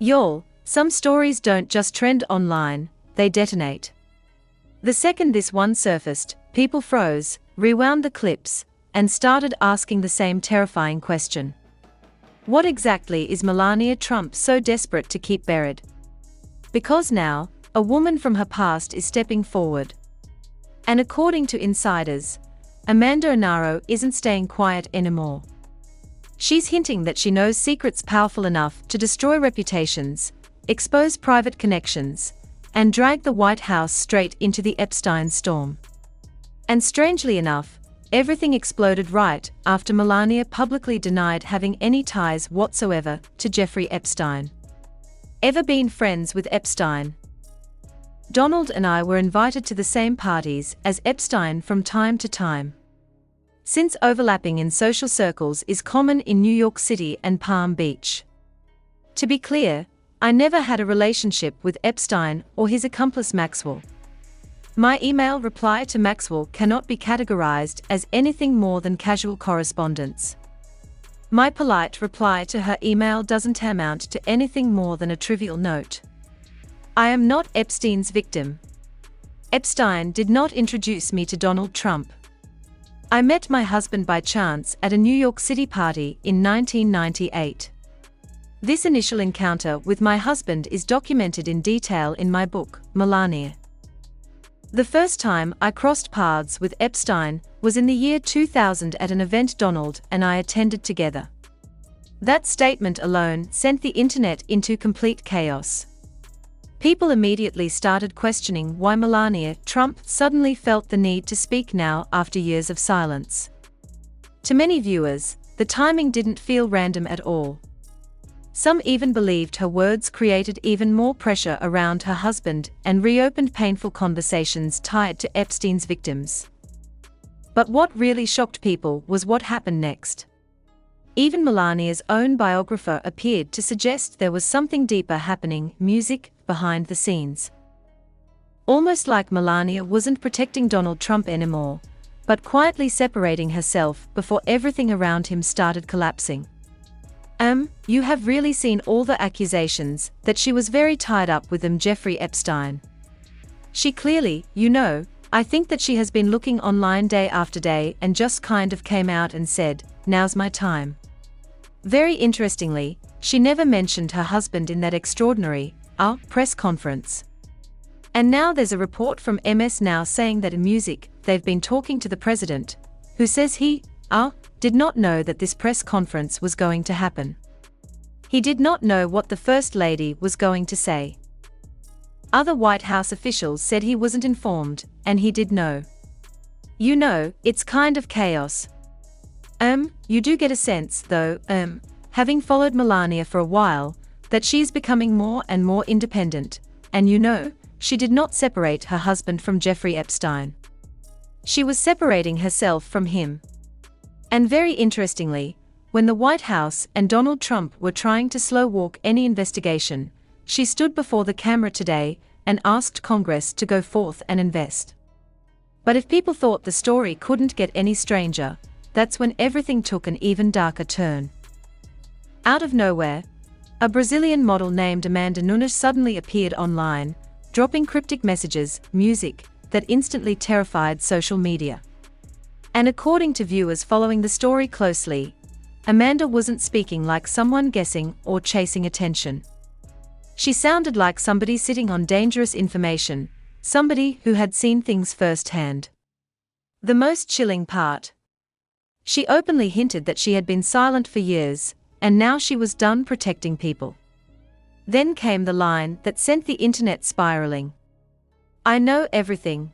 Y'all, some stories don't just trend online, they detonate. The second this one surfaced, people froze, rewound the clips, and started asking the same terrifying question. What exactly is Melania Trump so desperate to keep buried? Because now, a woman from her past is stepping forward. And according to insiders, Amanda Ungaro isn't staying quiet anymore. She's hinting that she knows secrets powerful enough to destroy reputations, expose private connections, and drag the White House straight into the Epstein storm. And strangely enough, everything exploded right after Melania publicly denied having any ties whatsoever to Jeffrey Epstein. Ever been friends with Epstein? Donald and I were invited to the same parties as Epstein from time to time. Since overlapping in social circles is common in New York City and Palm Beach. To be clear, I never had a relationship with Epstein or his accomplice Maxwell. My email reply to Maxwell cannot be categorized as anything more than casual correspondence. My polite reply to her email doesn't amount to anything more than a trivial note. I am not Epstein's victim. Epstein did not introduce me to Donald Trump. I met my husband by chance at a New York City party in 1998. This initial encounter with my husband is documented in detail in my book, Melania. The first time I crossed paths with Epstein was in the year 2000 at an event Donald and I attended together. That statement alone sent the internet into complete chaos. People immediately started questioning why Melania Trump suddenly felt the need to speak now after years of silence. To many viewers, the timing didn't feel random at all. Some even believed her words created even more pressure around her husband and reopened painful conversations tied to Epstein's victims. But what really shocked people was what happened next. Even Melania's own biographer appeared to suggest there was something deeper happening, music, behind the scenes. Almost like Melania wasn't protecting Donald Trump anymore, but quietly separating herself before everything around him started collapsing. You have really seen all the accusations that she was very tied up with Jeffrey Epstein. She clearly, I think that she has been looking online day after day and just kind of came out and said, now's my time. Very interestingly, she never mentioned her husband in that extraordinary, press conference. And now there's a report from MS Now saying that in music, they've been talking to the president, who says he, did not know that this press conference was going to happen. He did not know what the First Lady was going to say. Other White House officials said he wasn't informed, and he did know. It's kind of chaos. You do get a sense, though, having followed Melania for a while, that she's becoming more and more independent, and she did not separate her husband from Jeffrey Epstein. She was separating herself from him. And very interestingly, when the White House and Donald Trump were trying to slow walk any investigation, she stood before the camera today and asked Congress to go forth and invest. But if people thought the story couldn't get any stranger, that's when everything took an even darker turn. Out of nowhere, a Brazilian model named Amanda Nunes suddenly appeared online, dropping cryptic messages, music, that instantly terrified social media. And according to viewers following the story closely, Amanda wasn't speaking like someone guessing or chasing attention. She sounded like somebody sitting on dangerous information, somebody who had seen things firsthand. The most chilling part. She openly hinted that she had been silent for years, and now she was done protecting people. Then came the line that sent the internet spiraling. I know everything.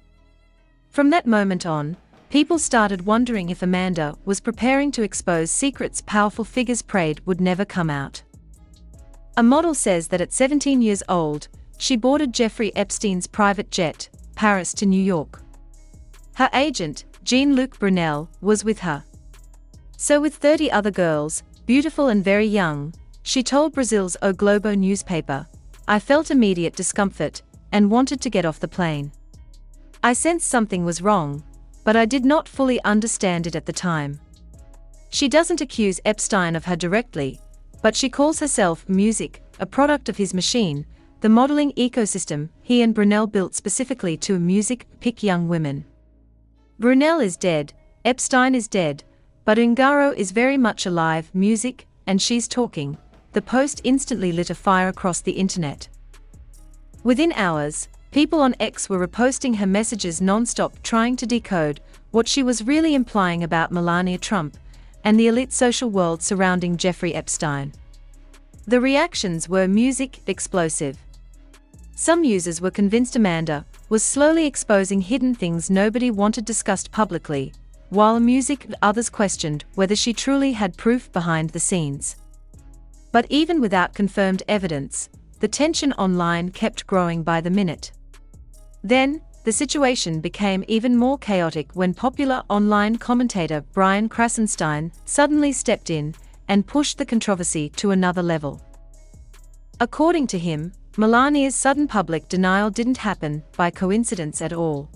From that moment on, people started wondering if Amanda was preparing to expose secrets powerful figures prayed would never come out. A model says that at 17 years old, she boarded Jeffrey Epstein's private jet, Paris to New York. Her agent, Jean-Luc Brunel, was with her. So with 30 other girls, beautiful and very young, she told Brazil's O Globo newspaper, I felt immediate discomfort and wanted to get off the plane. I sensed something was wrong, but I did not fully understand it at the time. She doesn't accuse Epstein of her directly, but she calls herself music, a product of his machine, the modeling ecosystem he and Brunel built specifically to music pick young women. Brunel is dead, Epstein is dead, but Ungaro is very much alive, music, and she's talking. The post instantly lit a fire across the internet. Within hours, people on X were reposting her messages non-stop, trying to decode what she was really implying about Melania Trump and the elite social world surrounding Jeffrey Epstein. The reactions were music explosive. Some users were convinced Amanda was slowly exposing hidden things nobody wanted discussed publicly, while music others questioned whether she truly had proof behind the scenes. But even without confirmed evidence, the tension online kept growing by the minute. Then, the situation became even more chaotic when popular online commentator Brian Krasenstein suddenly stepped in and pushed the controversy to another level. According to him, Melania's sudden public denial didn't happen by coincidence at all.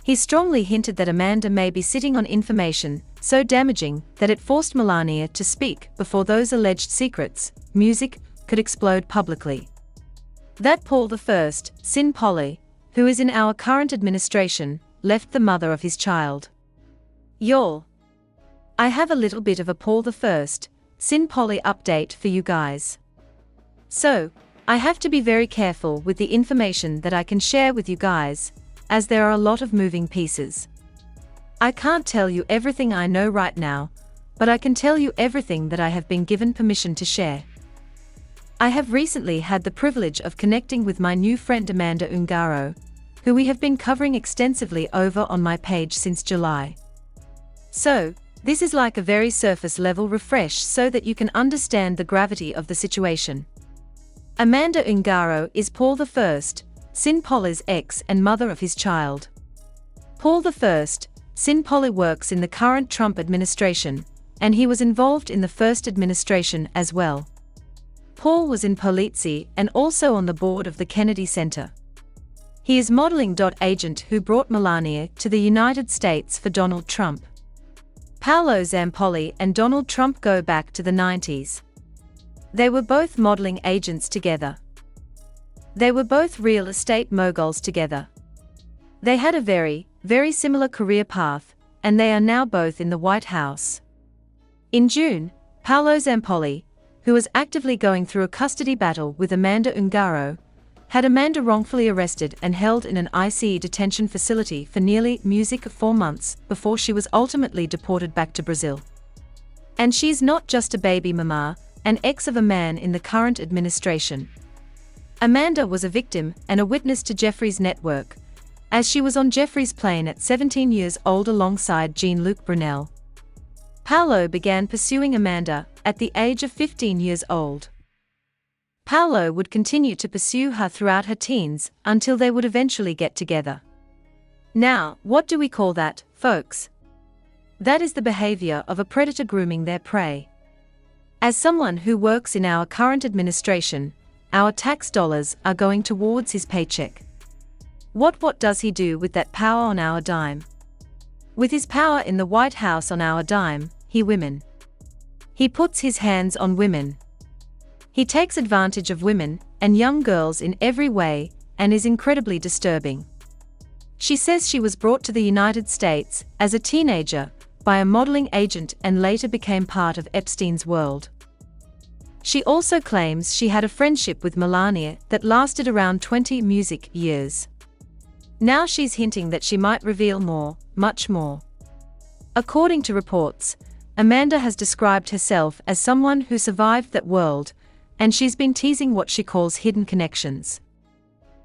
He strongly hinted that Amanda may be sitting on information so damaging that it forced Melania to speak before those alleged secrets, music, could explode publicly. That Paul I, Sin Polly, who is in our current administration, left the mother of his child. Y'all, I have a little bit of a Paul I, Sin Polly update for you guys. So, I have to be very careful with the information that I can share with you guys, as there are a lot of moving pieces. I can't tell you everything I know right now, but I can tell you everything that I have been given permission to share. I have recently had the privilege of connecting with my new friend Amanda Ungaro, who we have been covering extensively over on my page since July. So, this is like a very surface level refresh so that you can understand the gravity of the situation. Amanda Ungaro is Paul I, Sin Polly's ex and mother of his child. Paul I, Sin Polly works in the current Trump administration, and he was involved in the first administration as well. Paul was in Polizzi and also on the board of the Kennedy Center. He is modeling agent who brought Melania to the United States for Donald Trump. Paolo Zampolli and Donald Trump go back to the 90s. They were both modeling agents together. They were both real estate moguls together. They had a very, very similar career path, and they are now both in the White House. In June, Paolo Zampolli, who was actively going through a custody battle with Amanda Ungaro, had Amanda wrongfully arrested and held in an ICE detention facility for nearly 4 months before she was ultimately deported back to Brazil. And she's not just a baby mama, an ex of a man in the current administration. Amanda was a victim and a witness to Jeffrey's network, as she was on Jeffrey's plane at 17 years old alongside Jean-Luc Brunel. Paolo began pursuing Amanda at the age of 15 years old. Paolo would continue to pursue her throughout her teens until they would eventually get together. Now, what do we call that, folks? That is the behavior of a predator grooming their prey. As someone who works in our current administration, our tax dollars are going towards his paycheck. What does he do with that power on our dime? With his power in the White House on our dime, he puts his hands on women. He takes advantage of women and young girls in every way and is incredibly disturbing. She says she was brought to the United States as a teenager by a modeling agent and later became part of Epstein's world. She also claims she had a friendship with Melania that lasted around 20 music years. Now she's hinting that she might reveal more, much more. According to reports, Amanda has described herself as someone who survived that world, and she's been teasing what she calls hidden connections.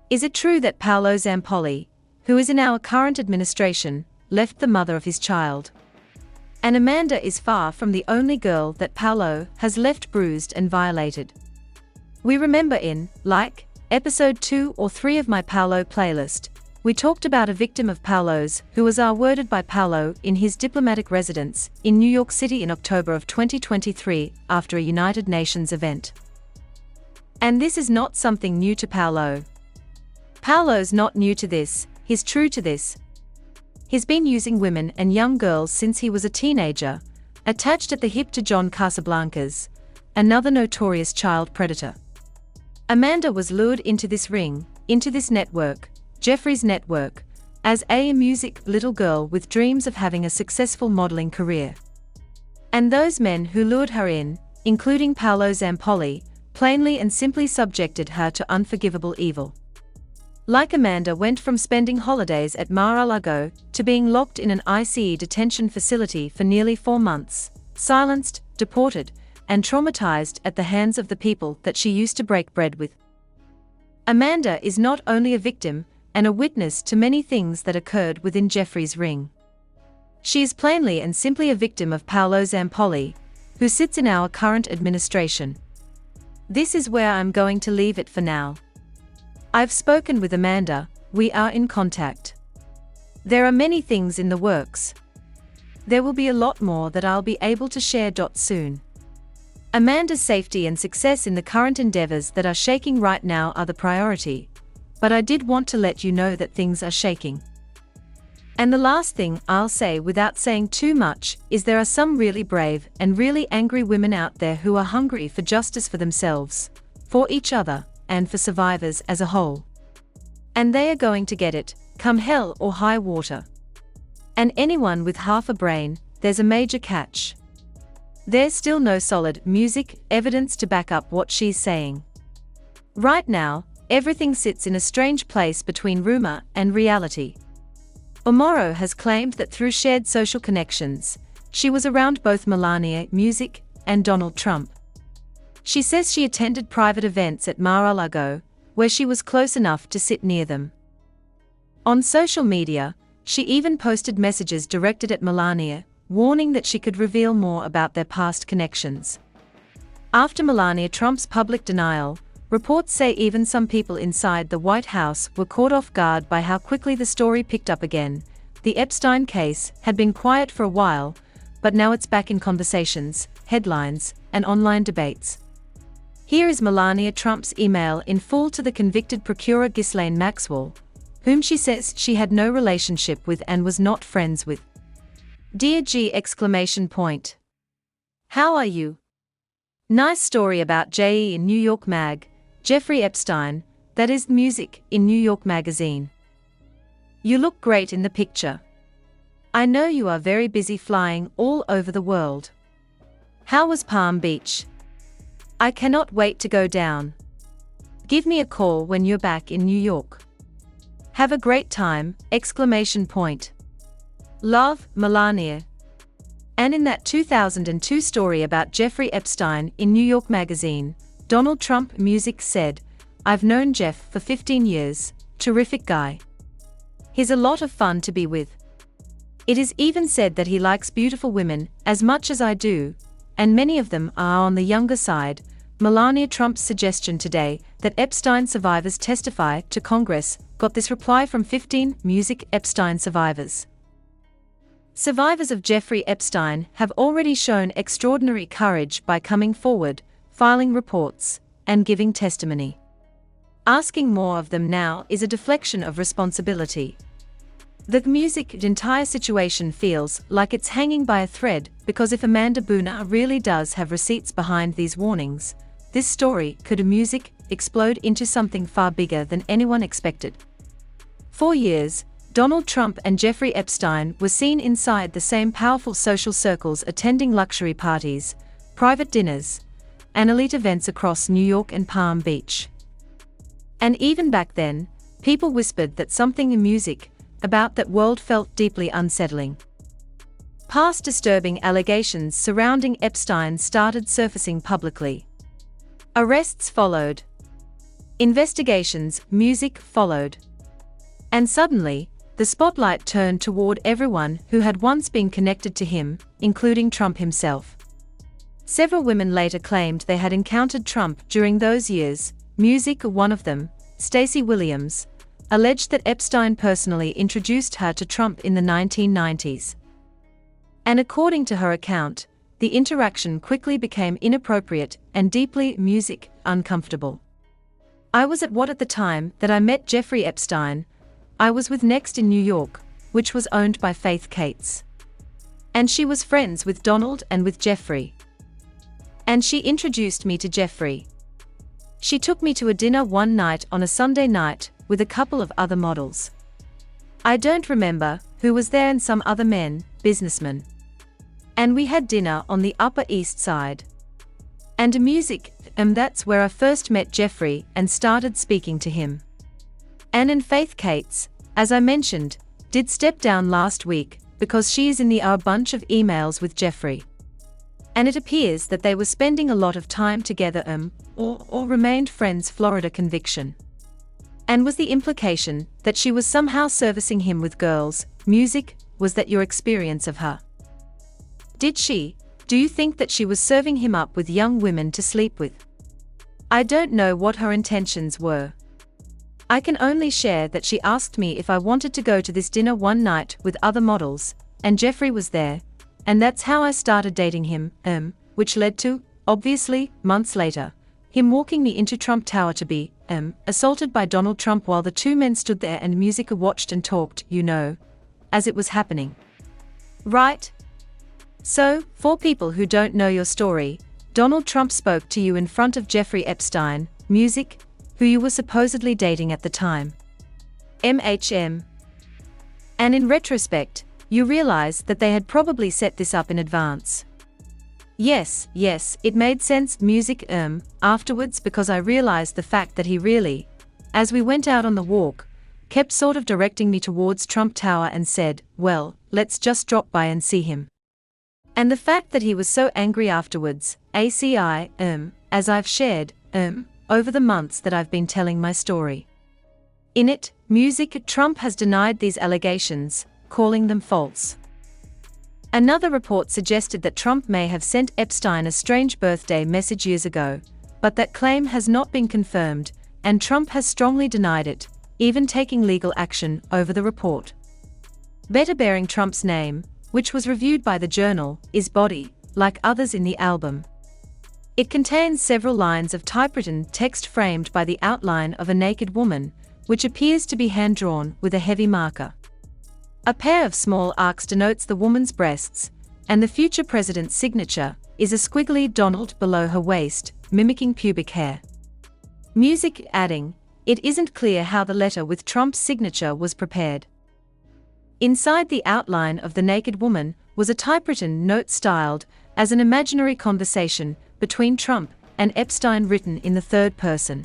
Is it true that Paolo Zampolli, who is in our current administration, left the mother of his child? And Amanda is far from the only girl that Paolo has left bruised and violated. We remember in, episode 2 or 3 of my Paolo playlist, we talked about a victim of Paolo's who was worded by Paolo in his diplomatic residence in New York City in October of 2023 after a United Nations event. And this is not something new to Paolo. Paolo's not new to this, he's true to this. He's been using women and young girls since he was a teenager, attached at the hip to John Casablancas, another notorious child predator. Amanda was lured into this ring, into this network, Jeffrey's network, as a music little girl with dreams of having a successful modeling career. And those men who lured her in, including Paolo Zampolli, plainly and simply subjected her to unforgivable evil. Like Amanda went from spending holidays at Mar-a-Lago to being locked in an ICE detention facility for nearly 4 months, silenced, deported, and traumatized at the hands of the people that she used to break bread with. Amanda is not only a victim and a witness to many things that occurred within Jeffrey's ring. She is plainly and simply a victim of Paolo Zampolli, who sits in our current administration. This is where I'm going to leave it for now. I've spoken with Amanda, we are in contact. There are many things in the works. There will be a lot more that I'll be able to share soon. Amanda's safety and success in the current endeavors that are shaking right now are the priority, but I did want to let you know that things are shaking. And the last thing I'll say without saying too much is there are some really brave and really angry women out there who are hungry for justice for themselves, for each other, and for survivors as a whole. And they are going to get it, come hell or high water. And anyone with half a brain, there's a major catch. There's still no solid music evidence to back up what she's saying. Right now, everything sits in a strange place between rumor and reality. Ungaro has claimed that through shared social connections, she was around both Melania music and Donald Trump. She says she attended private events at Mar-a-Lago, where she was close enough to sit near them. On social media, she even posted messages directed at Melania, warning that she could reveal more about their past connections. After Melania Trump's public denial, reports say even some people inside the White House were caught off guard by how quickly the story picked up again. The Epstein case had been quiet for a while, but now it's back in conversations, headlines, and online debates. Here is Melania Trump's email in full to the convicted procurer Ghislaine Maxwell, whom she says she had no relationship with and was not friends with. Dear G! How are you? Nice story about J.E. in New York Mag, Jeffrey Epstein, that is music, in New York Magazine. You look great in the picture. I know you are very busy flying all over the world. How was Palm Beach? I cannot wait to go down. Give me a call when you're back in New York. Have a great time! Love, Melania. And in that 2002 story about Jeffrey Epstein in New York Magazine, Donald Trump Music said, I've known Jeff for 15 years, terrific guy. He's a lot of fun to be with. It is even said that he likes beautiful women as much as I do, and many of them are on the younger side. Melania Trump's suggestion today that Epstein survivors testify to Congress got this reply from 15 music Epstein survivors. Survivors of Jeffrey Epstein have already shown extraordinary courage by coming forward, filing reports, and giving testimony. Asking more of them now is a deflection of responsibility. The music entire situation feels like it's hanging by a thread, because if Amanda Buna really does have receipts behind these warnings, this story could music explode into something far bigger than anyone expected. For years, Donald Trump and Jeffrey Epstein were seen inside the same powerful social circles, attending luxury parties, private dinners, and elite events across New York and Palm Beach. And even back then, people whispered that something in music about that world felt deeply unsettling. Past disturbing allegations surrounding Epstein started surfacing publicly. Arrests followed. Investigations, music followed. And suddenly, the spotlight turned toward everyone who had once been connected to him, including Trump himself. Several women later claimed they had encountered Trump during those years. Music, one of them, Stacey Williams, alleged that Epstein personally introduced her to Trump in the 1990s. And according to her account, the interaction quickly became inappropriate and deeply music uncomfortable. I was at the time that I met Jeffrey Epstein. I was with Next in New York, which was owned by Faith Cates. And she was friends with Donald and with Jeffrey. And she introduced me to Jeffrey. She took me to a dinner one night on a Sunday night, with a couple of other models. I don't remember who was there and some other men, businessmen. And we had dinner on the Upper East Side. And music, that's where I first met Jeffrey and started speaking to him. Anne and Faith Cates, as I mentioned, did step down last week because she is in the bunch of emails with Jeffrey. And it appears that they were spending a lot of time together or remained friends. Florida conviction. And was the implication that she was somehow servicing him with girls. Music, was that your experience of her? Did she? Do you think that she was serving him up with young women to sleep with? I don't know what her intentions were. I can only share that she asked me if I wanted to go to this dinner one night with other models, and Jeffrey was there, and that's how I started dating him, which led to, obviously, months later, him walking me into Trump Tower to be, assaulted by Donald Trump while the two men stood there and music watched and talked, as it was happening. Right? So, for people who don't know your story, Donald Trump spoke to you in front of Jeffrey Epstein, music, who you were supposedly dating at the time. And in retrospect, you realize that they had probably set this up in advance. Yes, it made sense, music, afterwards, because I realized the fact that he really, as we went out on the walk, kept sort of directing me towards Trump Tower and said, well, let's just drop by and see him. And the fact that he was so angry afterwards, as I've shared, over the months that I've been telling my story. In it, music, Trump has denied these allegations, calling them false. Another report suggested that Trump may have sent Epstein a strange birthday message years ago, but that claim has not been confirmed, and Trump has strongly denied it, even taking legal action over the report. Better bearing Trump's name, which was reviewed by the Journal, is Body, like others in the album. It contains several lines of typewritten text framed by the outline of a naked woman, which appears to be hand-drawn with a heavy marker. A pair of small arcs denotes the woman's breasts, and the future president's signature is a squiggly Donald below her waist, mimicking pubic hair. Music adding, it isn't clear how the letter with Trump's signature was prepared. Inside the outline of the naked woman was a typewritten note styled as an imaginary conversation between Trump and Epstein written in the third person.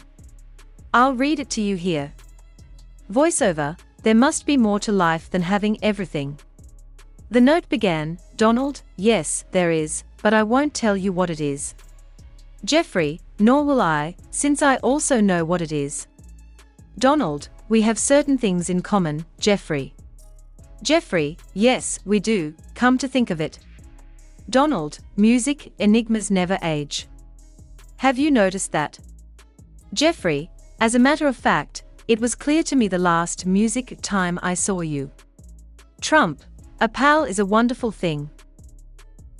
I'll read it to you here. Voiceover, there must be more to life than having everything. The note began, Donald, yes, there is, but I won't tell you what it is. Jeffrey, nor will I, since I also know what it is. Donald, we have certain things in common, Jeffrey. Jeffrey, yes, we do, come to think of it. Donald, music, enigmas never age. Have you noticed that? Jeffrey, as a matter of fact, it was clear to me the last music time I saw you. Trump, a pal is a wonderful thing.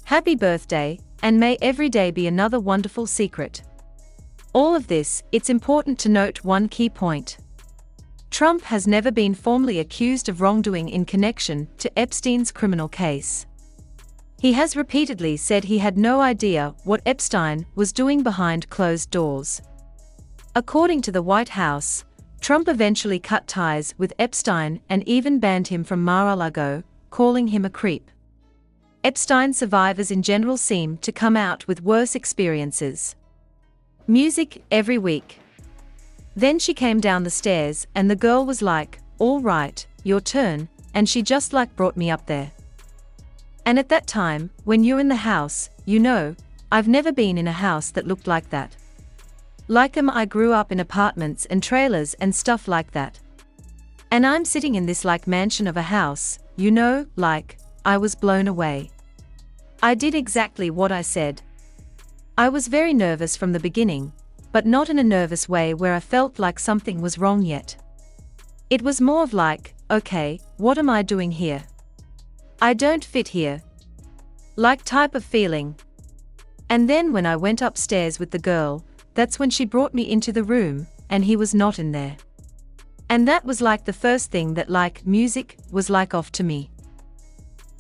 Happy birthday, and may every day be another wonderful secret. All of this, it's important to note one key point. Trump has never been formally accused of wrongdoing in connection to Epstein's criminal case. He has repeatedly said he had no idea what Epstein was doing behind closed doors. According to the White House, Trump eventually cut ties with Epstein and even banned him from Mar-a-Lago, calling him a creep. Epstein survivors in general seem to come out with worse experiences. Music every week. Then she came down the stairs and the girl was like, all right, your turn, and she just brought me up there. And at that time, when you're in the house, I've never been in a house that looked like that. I grew up in apartments and trailers and stuff like that. And I'm sitting in this mansion of a house, I was blown away. I did exactly what I said. I was very nervous from the beginning, but not in a nervous way where I felt like something was wrong yet. It was more of okay, what am I doing here? I don't fit here. Type of feeling. And then when I went upstairs with the girl, that's when she brought me into the room, and he was not in there. And that was the first thing that music was off to me.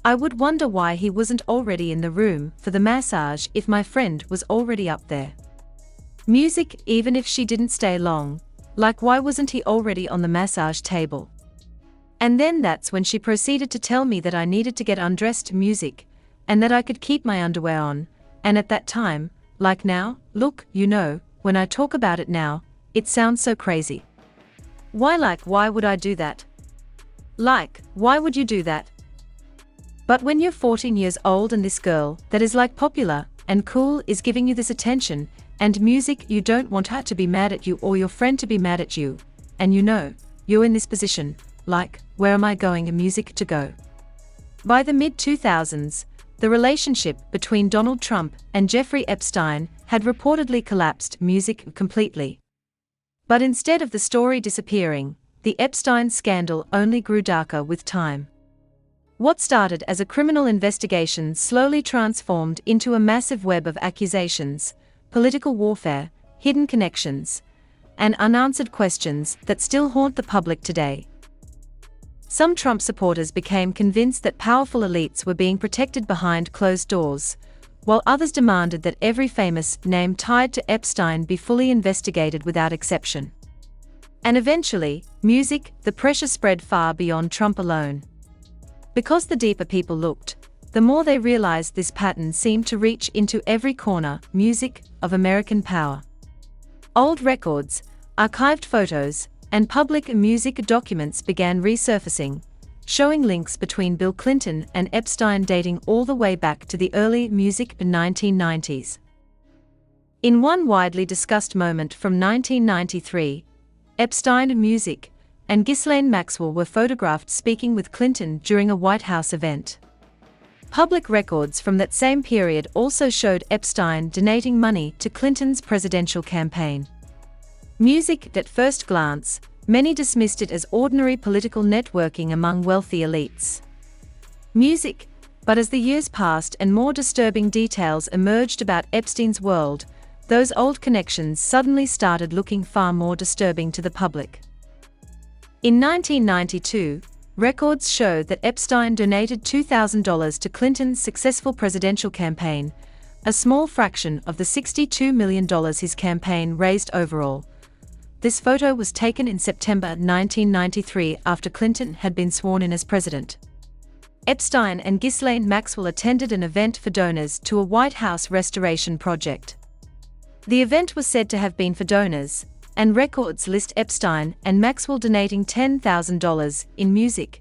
I would wonder why he wasn't already in the room for the massage if my friend was already up there. Music, even if she didn't stay long. Like, why wasn't he already on the massage table? And then that's when she proceeded to tell me that I needed to get undressed to music, and that I could keep my underwear on, and at that time, like now, look, when I talk about it now, it sounds so crazy. Why would I do that? Why would you do that? But when you're 14 years old and this girl, that is like popular and cool, is giving you this attention and music, you don't want her to be mad at you or your friend to be mad at you, and you're in this position, where am I going and music to go? By the mid-2000s, the relationship between Donald Trump and Jeffrey Epstein had reportedly collapsed music completely. But instead of the story disappearing, the Epstein scandal only grew darker with time. What started as a criminal investigation slowly transformed into a massive web of accusations, political warfare, hidden connections, and unanswered questions that still haunt the public today. Some Trump supporters became convinced that powerful elites were being protected behind closed doors, while others demanded that every famous name tied to Epstein be fully investigated without exception. And eventually, the pressure spread far beyond Trump alone. Because the deeper people looked, the more they realized this pattern seemed to reach into every corner, of American power. Old records, archived photos, and public music documents began resurfacing, showing links between Bill Clinton and Epstein dating all the way back to the early 1990s. In one widely discussed moment from 1993, Epstein, and Ghislaine Maxwell were photographed speaking with Clinton during a White House event. Public records from that same period also showed Epstein donating money to Clinton's presidential campaign. At first glance, many dismissed it as ordinary political networking among wealthy elites. But as the years passed and more disturbing details emerged about Epstein's world, those old connections suddenly started looking far more disturbing to the public. In 1992, records showed that Epstein donated $2,000 to Clinton's successful presidential campaign, a small fraction of the $62 million his campaign raised overall. This photo was taken in September 1993 after Clinton had been sworn in as president. Epstein and Ghislaine Maxwell attended an event for donors to a White House restoration project. The event was said to have been for donors, and records list Epstein and Maxwell donating $10,000 in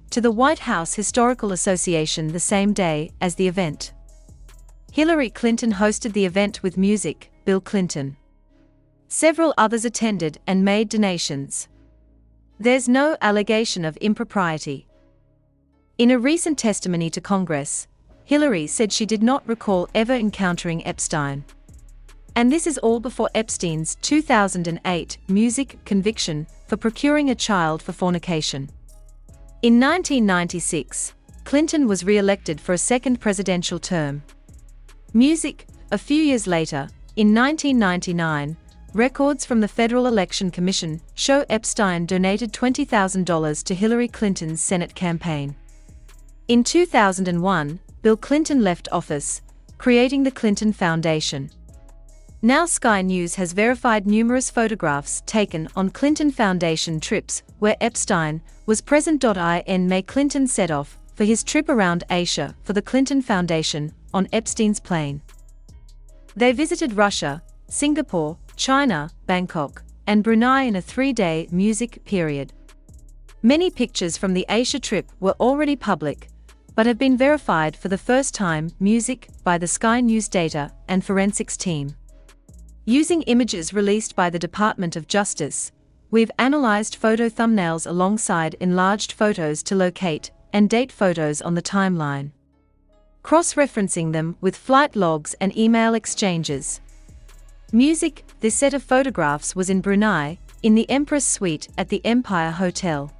to the White House Historical Association the same day as the event. Hillary Clinton hosted the event with Bill Clinton. Several others attended and made donations. There's no allegation of impropriety. In a recent testimony to Congress, Hillary said she did not recall ever encountering Epstein. And this is all before Epstein's 2008 conviction for procuring a child for fornication. In 1996, Clinton was re-elected for a second presidential term. A few years later, in 1999, records from the Federal Election Commission show Epstein donated $20,000 to Hillary Clinton's Senate campaign. In 2001, Bill Clinton left office, creating the Clinton Foundation. Now Sky News has verified numerous photographs taken on Clinton Foundation trips where Epstein was present. In May, Clinton set off for his trip around Asia for the Clinton Foundation on Epstein's plane. They visited Russia, Singapore, China, Bangkok, and Brunei in a 3-day period. Many pictures from the Asia trip were already public, but have been verified for the first time by the Sky News data and forensics team. Using images released by the Department of Justice, we've analyzed photo thumbnails alongside enlarged photos to locate and date photos on the timeline, cross-referencing them with flight logs and email exchanges. This set of photographs was in Brunei, in the Empress Suite at the Empire Hotel.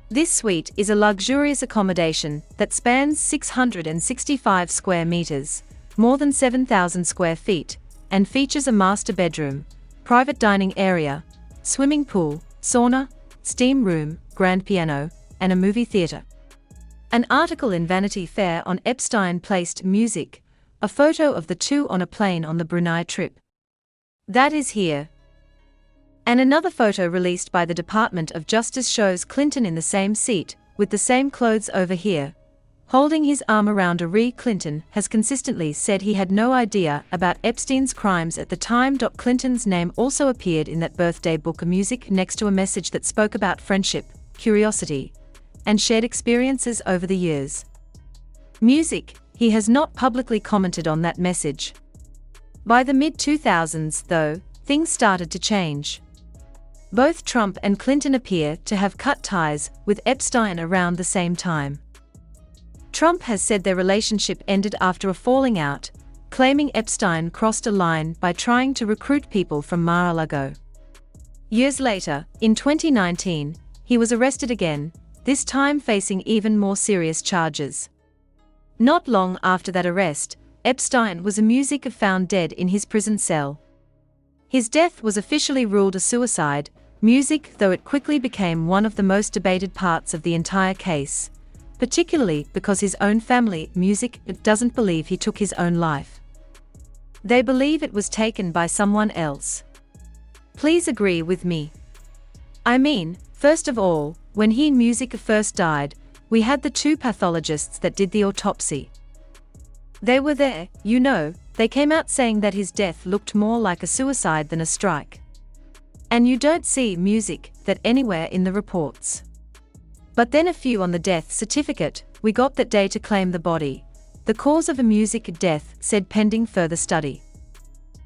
This suite is a luxurious accommodation that spans 665 square meters, more than 7,000 square feet, and features a master bedroom, private dining area, swimming pool, sauna, steam room, grand piano, and a movie theater. An article in Vanity Fair on Epstein placed a photo of the two on a plane on the Brunei trip. That is here. And another photo released by the Department of Justice shows Clinton in the same seat, with the same clothes over here, holding his arm around a Clinton has consistently said he had no idea about Epstein's crimes at the time. Clinton's name also appeared in that birthday book of music next to a message that spoke about friendship, curiosity, and shared experiences over the years. Music, he has not publicly commented on that message. By the mid-2000s, though, things started to change. Both Trump and Clinton appear to have cut ties with Epstein around the same time. Trump has said their relationship ended after a falling out, claiming Epstein crossed a line by trying to recruit people from Mar-a-Lago. Years later, in 2019, he was arrested again, this time facing even more serious charges. Not long after that arrest, Epstein was found dead in his prison cell. His death was officially ruled a suicide, though it quickly became one of the most debated parts of the entire case, particularly because his own family, doesn't believe he took his own life. They believe it was taken by someone else. Please agree with me. I mean, first of all, when he first died, we had the two pathologists that did the autopsy. They were there, they came out saying that his death looked more like a suicide than a strike. And you don't see that anywhere in the reports. But then a few on the death certificate, we got that day to claim the body. The cause of a death said pending further study.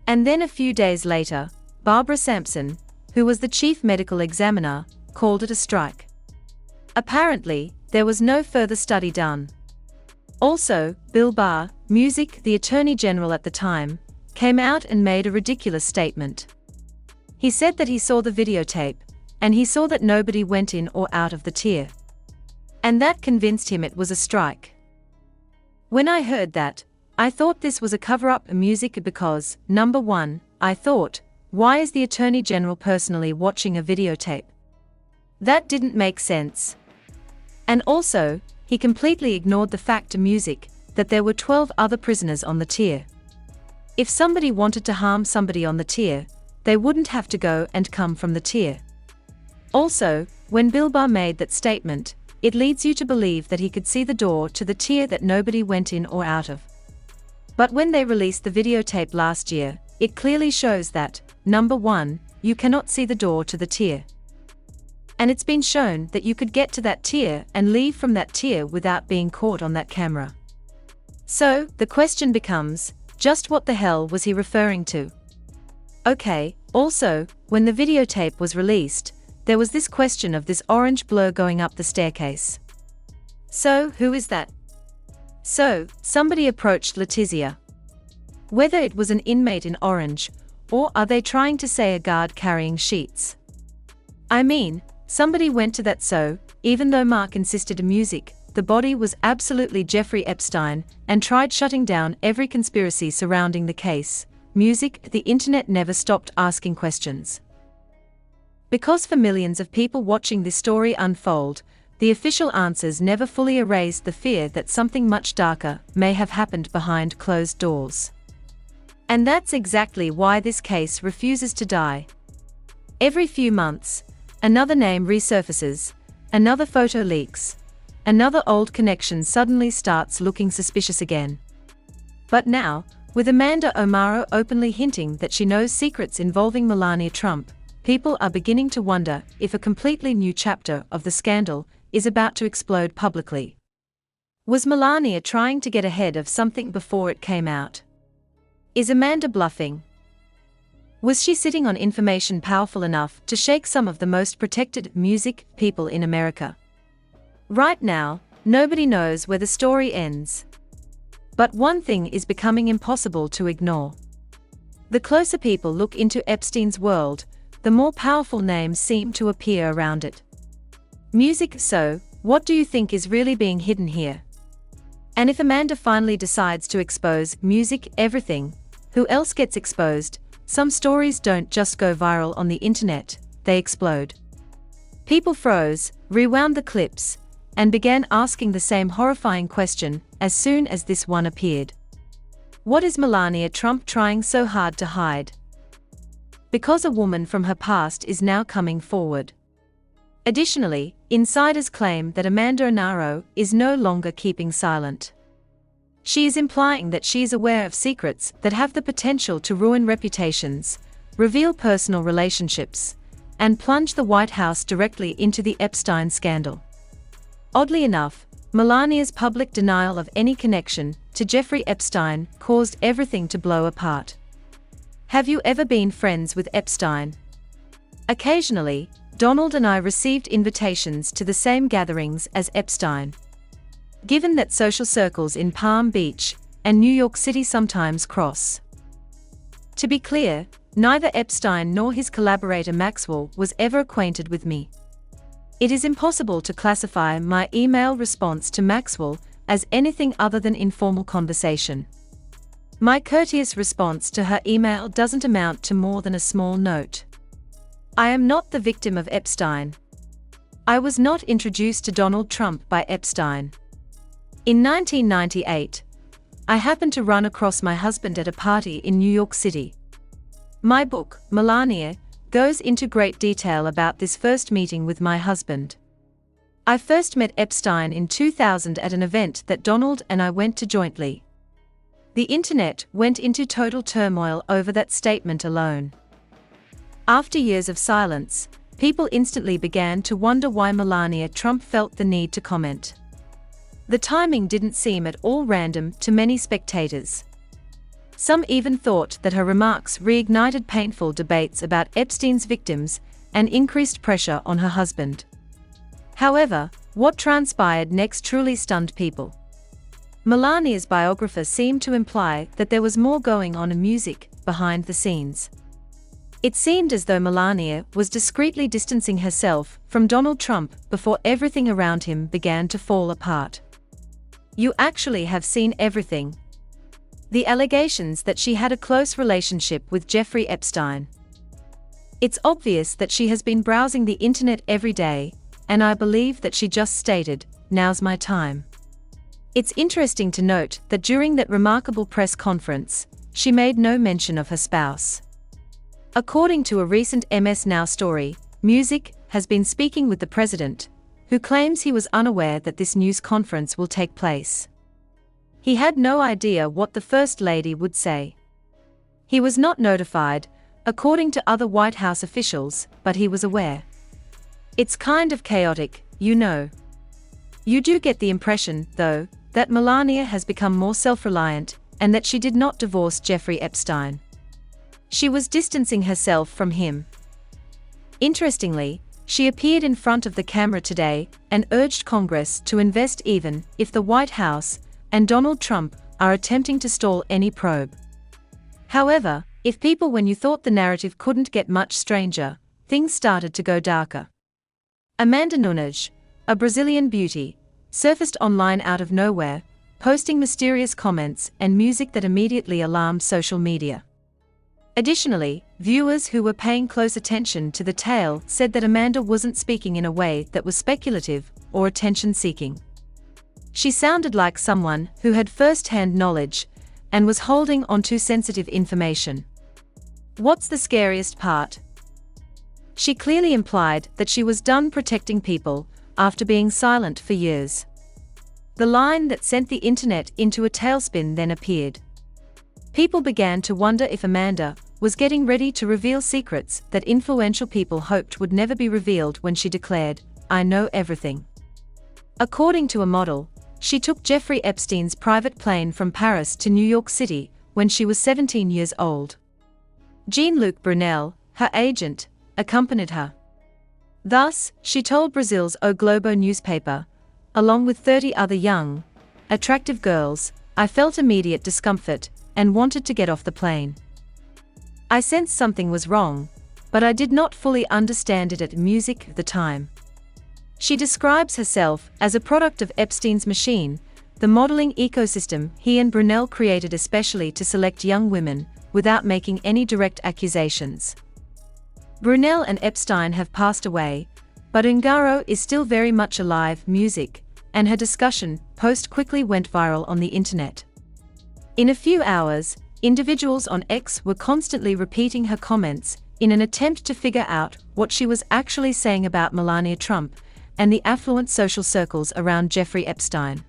And then a few days later, Barbara Sampson, who was the chief medical examiner, called it a strike. Apparently, there was no further study done. Also, Bill Barr, the Attorney General at the time, came out and made a ridiculous statement. He said that he saw the videotape, and he saw that nobody went in or out of the tier. And that convinced him it was a strike. When I heard that, I thought this was a cover-up because, number one, I thought, why is the Attorney General personally watching a videotape? That didn't make sense. And also, he completely ignored the fact that there were 12 other prisoners on the tier. If somebody wanted to harm somebody on the tier, they wouldn't have to go and come from the tier. Also, when Bill Barr made that statement, it leads you to believe that he could see the door to the tier that nobody went in or out of. But when they released the videotape last year, it clearly shows that, number one, you cannot see the door to the tier. And it's been shown that you could get to that tier and leave from that tier without being caught on that camera. So, the question becomes, just what the hell was he referring to? Okay, also, when the videotape was released, there was this question of this orange blur going up the staircase. So, who is that? So, somebody approached Letizia. Whether it was an inmate in orange, or are they trying to say a guard carrying sheets? I mean, somebody went to that, so, even though Mark insisted the body was absolutely Jeffrey Epstein, and tried shutting down every conspiracy surrounding the case, the internet never stopped asking questions. Because for millions of people watching this story unfold, the official answers never fully erased the fear that something much darker may have happened behind closed doors. And that's exactly why this case refuses to die. Every few months, another name resurfaces, another photo leaks, another old connection suddenly starts looking suspicious again. But now, with Amanda Ungaro openly hinting that she knows secrets involving Melania Trump, people are beginning to wonder if a completely new chapter of the scandal is about to explode publicly. Was Melania trying to get ahead of something before it came out? Is Amanda bluffing? Was she sitting on information powerful enough to shake some of the most protected people in America? Right now, nobody knows where the story ends. But one thing is becoming impossible to ignore. The closer people look into Epstein's world, the more powerful names seem to appear around it. So, what do you think is really being hidden here? And if Amanda finally decides to expose everything, who else gets exposed? Some stories don't just go viral on the internet, they explode. People froze, rewound the clips, and began asking the same horrifying question as soon as this one appeared. What is Melania Trump trying so hard to hide? because a woman from her past is now coming forward. Additionally, insiders claim that Amanda Ungaro is no longer keeping silent. She is implying that she is aware of secrets that have the potential to ruin reputations, reveal personal relationships, and plunge the White House directly into the Epstein scandal. Oddly enough, Melania's public denial of any connection to Jeffrey Epstein caused everything to blow apart. Have you ever been friends with Epstein? Occasionally, Donald and I received invitations to the same gatherings as Epstein. Given that social circles in Palm Beach and New York City sometimes cross. To be clear, neither Epstein nor his collaborator Maxwell was ever acquainted with me. It is impossible to classify my email response to Maxwell as anything other than informal conversation. My courteous response to her email doesn't amount to more than a small note. I am not the victim of Epstein. I was not introduced to Donald Trump by Epstein. In 1998, I happened to run across my husband at a party in New York City. My book, Melania, goes into great detail about this first meeting with my husband. I first met Epstein in 2000 at an event that Donald and I went to jointly. The internet went into total turmoil over that statement alone. After years of silence, people instantly began to wonder why Melania Trump felt the need to comment. The timing didn't seem at all random to many spectators. Some even thought that her remarks reignited painful debates about Epstein's victims and increased pressure on her husband. However, what transpired next truly stunned people. Melania's biographer seemed to imply that there was more going on in music behind the scenes. It seemed as though Melania was discreetly distancing herself from Donald Trump before everything around him began to fall apart. You actually have seen everything. The allegations that she had a close relationship with Jeffrey Epstein. It's obvious that she has been browsing the internet every day, and I believe that she just stated, "Now's my time." It's interesting to note that during that remarkable press conference, she made no mention of her spouse. According to a recent MS Now story, Music has been speaking with the president, who claims he was unaware that this news conference will take place. He had no idea what the First Lady would say. He was not notified, according to other White House officials, but he was aware. It's kind of chaotic, you know. You do get the impression, though, that Melania has become more self-reliant, and that she did not divorce Jeffrey Epstein. She was distancing herself from him. Interestingly, she appeared in front of the camera today and urged Congress to invest even if the White House and Donald Trump are attempting to stall any probe. However, if people when you thought the narrative couldn't get much stranger, things started to go darker. Amanda Nunes, a Brazilian beauty, surfaced online out of nowhere, posting mysterious comments and music that immediately alarmed social media. Additionally, viewers who were paying close attention to the tale said that Amanda wasn't speaking in a way that was speculative or attention-seeking. She sounded like someone who had first-hand knowledge and was holding on to sensitive information. What's the scariest part? She clearly implied that she was done protecting people after being silent for years. The line that sent the internet into a tailspin then appeared. People began to wonder if Amanda was getting ready to reveal secrets that influential people hoped would never be revealed when she declared, "I know everything." According to a model, she took Jeffrey Epstein's private plane from Paris to New York City when she was 17 years old. Jean-Luc Brunel, her agent, accompanied her. Thus, she told Brazil's O Globo newspaper, along with 30 other young, attractive girls, "I felt immediate discomfort and wanted to get off the plane. I sensed something was wrong, but I did not fully understand it at Music at the time." She describes herself as a product of Epstein's machine, the modeling ecosystem he and Brunel created especially to select young women, without making any direct accusations. Brunel and Epstein have passed away, but Ungaro is still very much alive. Music, and her discussion post quickly went viral on the internet. In a few hours, individuals on X were constantly repeating her comments in an attempt to figure out what she was actually saying about Melania Trump and the affluent social circles around Jeffrey Epstein.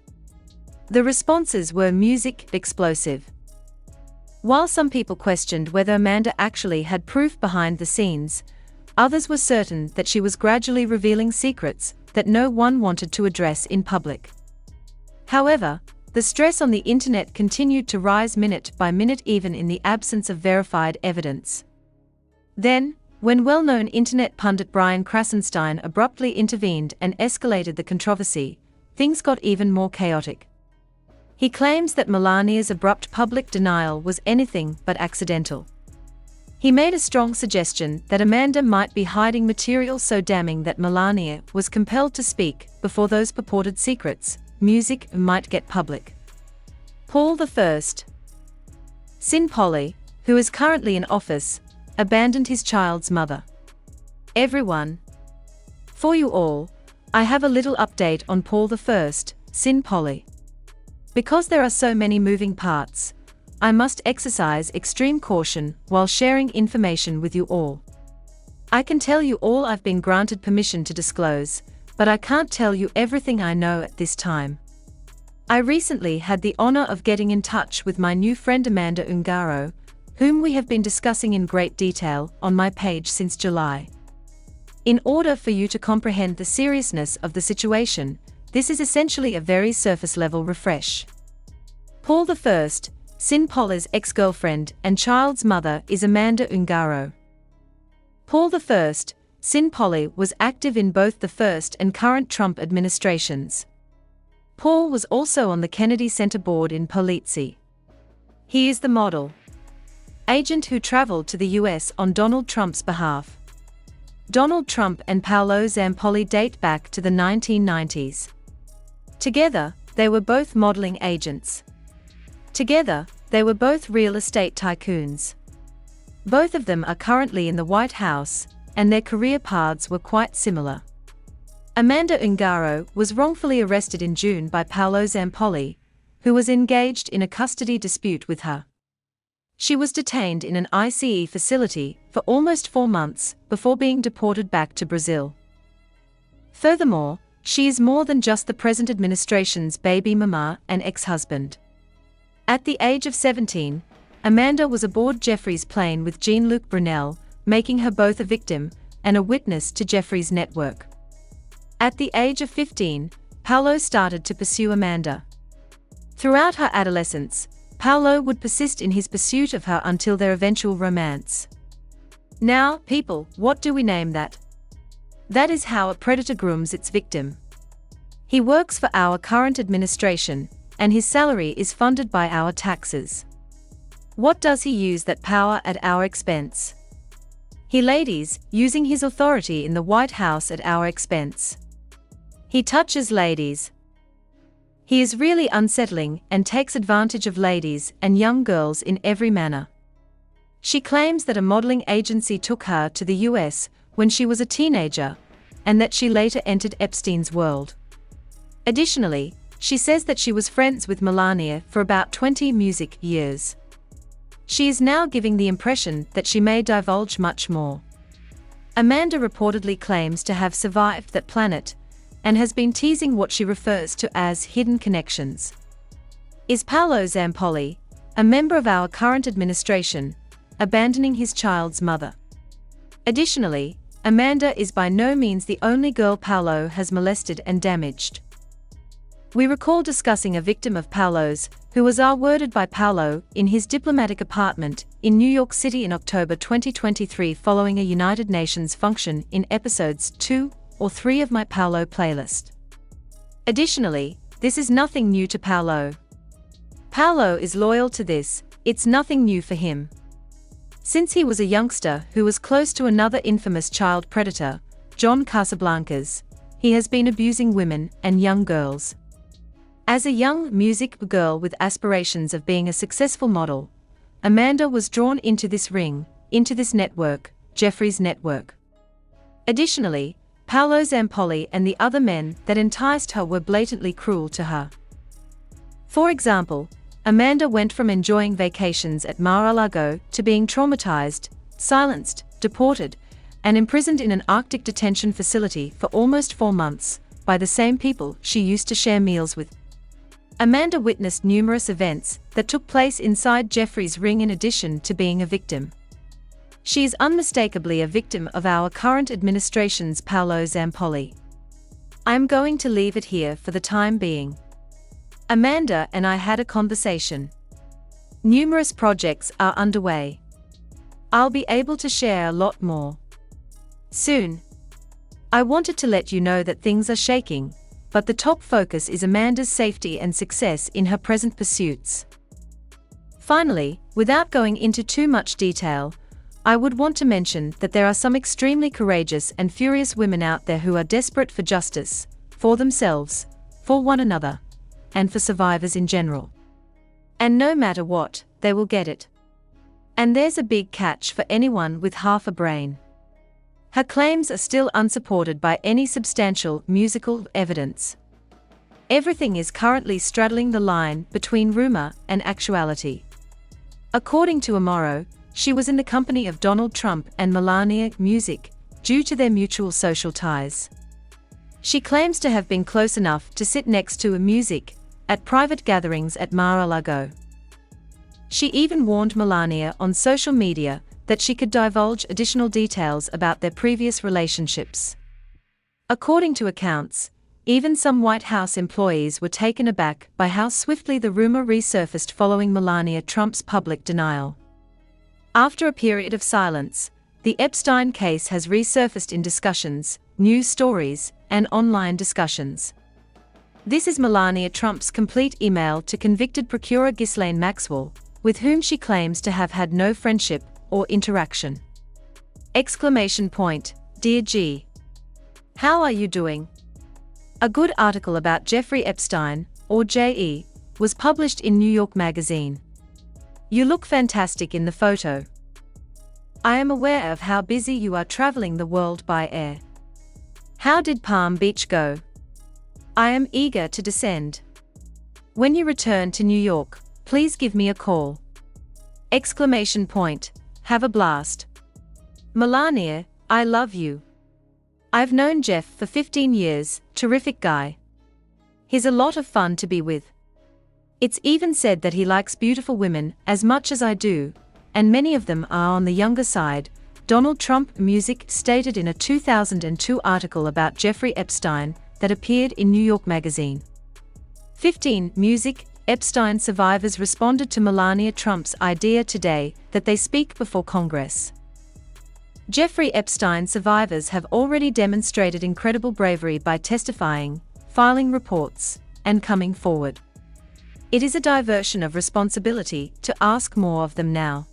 The responses were music explosive. While some people questioned whether Amanda actually had proof behind the scenes, others were certain that she was gradually revealing secrets that no one wanted to address in public. However, the stress on the internet continued to rise minute by minute even in the absence of verified evidence. Then, when well-known internet pundit Brian Krasenstein abruptly intervened and escalated the controversy, things got even more chaotic. He claims that Melania's abrupt public denial was anything but accidental. He made a strong suggestion that Amanda might be hiding material so damning that Melania was compelled to speak before those purported secrets, music, might get public. Paul I. Sin Polly, who is currently in office, abandoned his child's mother. Everyone. For you all, I have a little update on Paul I, Sin Polly. Because there are so many moving parts, I must exercise extreme caution while sharing information with you all. I can tell you all I've been granted permission to disclose, but I can't tell you everything I know at this time. I recently had the honor of getting in touch with my new friend Amanda Ungaro, whom we have been discussing in great detail on my page since July. In order for you to comprehend the seriousness of the situation, this is essentially a very surface-level refresh. Paul I, Sin Polly's ex-girlfriend and child's mother is Amanda Ungaro. Paul I, Sin Polly was active in both the first and current Trump administrations. Paul was also on the Kennedy Center board in Polizzi. He is the model agent who traveled to the US on Donald Trump's behalf. Donald Trump and Paolo Zampolli date back to the 1990s. Together, they were both modeling agents. Together, they were both real estate tycoons. Both of them are currently in the White House, and their career paths were quite similar. Amanda Ungaro was wrongfully arrested in June by Paolo Zampolli, who was engaged in a custody dispute with her. She was detained in an ICE facility for almost 4 months before being deported back to Brazil. Furthermore, she is more than just the present administration's baby mama and ex-husband. At the age of 17, Amanda was aboard Jeffrey's plane with Jean-Luc Brunel, making her both a victim and a witness to Jeffrey's network. At the age of 15, Paolo started to pursue Amanda. Throughout her adolescence, Paolo would persist in his pursuit of her until their eventual romance. Now, people, what do we name that? That is how a predator grooms its victim. He works for our current administration, and his salary is funded by our taxes. What does he use that power at our expense? He ladies, using his authority in the White House at our expense. He touches ladies. He is really unsettling and takes advantage of ladies and young girls in every manner. She claims that a modeling agency took her to the US when she was a teenager, and that she later entered Epstein's world. Additionally, she says that she was friends with Melania for about 20 music years. She is now giving the impression that she may divulge much more. Amanda reportedly claims to have survived that planet, and has been teasing what she refers to as hidden connections. Is Paolo Zampolli, a member of our current administration, abandoning his child's mother? Additionally, Amanda is by no means the only girl Paolo has molested and damaged. We recall discussing a victim of Paolo's, who was R-worded by Paolo in his diplomatic apartment in New York City in October 2023 following a United Nations function in episodes 2 or 3 of my Paolo playlist. Additionally, this is nothing new to Paolo. Paolo is loyal to this, it's nothing new for him. Since he was a youngster who was close to another infamous child predator, John Casablancas, he has been abusing women and young girls. As a young music girl with aspirations of being a successful model, Amanda was drawn into this ring, into this network, Jeffrey's network. Additionally, Paolo Zampolli and the other men that enticed her were blatantly cruel to her. For example, Amanda went from enjoying vacations at Mar-a-Lago to being traumatized, silenced, deported, and imprisoned in an Arctic detention facility for almost 4 months, by the same people she used to share meals with. Amanda witnessed numerous events that took place inside Jeffrey's ring in addition to being a victim. She is unmistakably a victim of our current administration's Paolo Zampolli. I am going to leave it here for the time being. Amanda and I had a conversation. Numerous projects are underway. I'll be able to share a lot more soon. I wanted to let you know that things are shaking, but the top focus is Amanda's safety and success in her present pursuits. Finally, without going into too much detail, I would want to mention that there are some extremely courageous and furious women out there who are desperate for justice, for themselves, for one another, and for survivors in general. And no matter what, they will get it. And there's a big catch for anyone with half a brain. Her claims are still unsupported by any substantial musical evidence. Everything is currently straddling the line between rumor and actuality. According to Ungaro, she was in the company of Donald Trump and Melania music, due to their mutual social ties. She claims to have been close enough to sit next to a music at private gatherings at Mar-a-Lago. She even warned Melania on social media that she could divulge additional details about their previous relationships. According to accounts, even some White House employees were taken aback by how swiftly the rumor resurfaced following Melania Trump's public denial. After a period of silence, the Epstein case has resurfaced in discussions, news stories, and online discussions. This is Melania Trump's complete email to convicted procurer Ghislaine Maxwell, with whom she claims to have had no friendship or interaction. Dear G. How are you doing? A good article about Jeffrey Epstein, or J.E., was published in New York Magazine. You look fantastic in the photo. I am aware of how busy you are traveling the world by air. How did Palm Beach go? I am eager to descend. When you return to New York, please give me a call. Have a blast. Melania, I love you. I've known Jeff for 15 years, terrific guy. He's a lot of fun to be with. It's even said that he likes beautiful women as much as I do, and many of them are on the younger side, Donald Trump music stated in a 2002 article about Jeffrey Epstein that appeared in New York Magazine. 15 Music Epstein survivors responded to Melania Trump's idea today that they speak before Congress. Jeffrey Epstein survivors have already demonstrated incredible bravery by testifying, filing reports, and coming forward. It is a diversion of responsibility to ask more of them now.